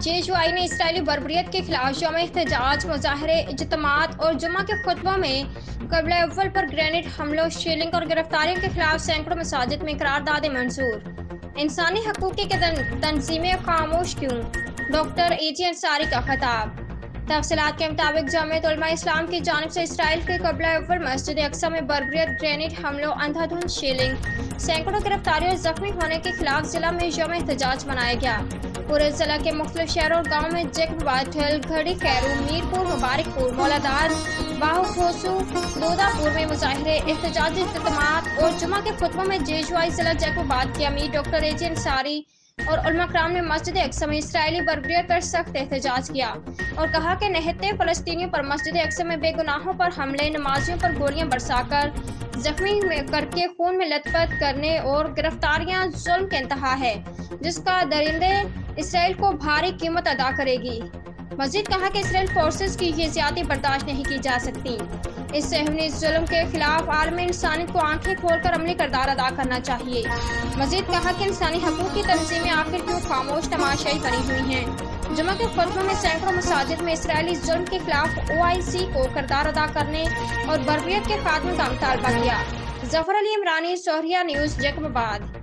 JHY نے اسرائیلی بربریت کے خلاف یوم احتجاج، مظاہرے، اجتماعات اور جمعہ کے خطبوں میں قبلہ اول پر گرینیڈ حملوں، شیلنگ اور گرفتاریوں کے خلاف سینکڑوں مساجد میں قراردادیں منظور۔ انسانی حقوق کی تنظیمیں خاموش کیوں؟ ڈاکٹر AG انصاری کا خطاب۔ تفصیلات کے مطابق جامعۃ علماء اسلام کی جانب سے اسرائیل کے قبلہ اول مسجد اقصی میں بربریت، گرینیڈ حملوں، اندھا دھند شیلنگ، سینکڑوں گرفتاریوں اور زخمی ہونے کے خلاف ضلع میں یوم احتجاج منایا گیا۔ پورے ضلع کے مختلف شہروں اور گاؤں میں جیکب آباد، ٹھل، گھڑی، خیرو، میرپور، مبارک پور، مولادار، باہو کھوسو، دودھا پور میں مظاہرے، احتجاجی اجتماعات اور جمعہ کے خطبوں میں JHY ضلع جیکب آباد کے امیر ڈاکٹر AG انصاری اور علماء کرام نے مسجد اقصی میں اسرائیلی بربریت پر سخت احتجاج کیا اور کہا کہ نہتے فلسطینیوں پر مسجد اقصی میں بے گناہوں پر حملے، نمازیوں پر گولیاں برسا کر زخمی کر کے خون میں لت پت کرنے اور گرفتاریاں ظلم کے انتہا ہے، جس کا درندے اسرائیل کو بھاری قیمت ادا کرے گی۔ مزید کہا کہ اسرائیل فورسز کی یہ زیادتی برداشت نہیں کی جا سکتی۔ اس صہیونی ظلم کے خلاف عالم انسانیت کو آنکھیں کھول کر عملی کردار ادا کرنا چاہیے۔ مزید کہا کہ انسانی حقوق کی تنظیمیں آخر کیوں خاموش تماشائی بنی ہوئی ہیں۔ جمعہ کے خطبوں میں سینکڑوں مساجد میں اسرائیلی ظلم کے خلاف OIC کو کردار ادا کرنے اور بربریت کے خاتمے کا مطالبہ کیا۔ ظفر علی عمرانی، سہریہ نیوز، جیکب آباد۔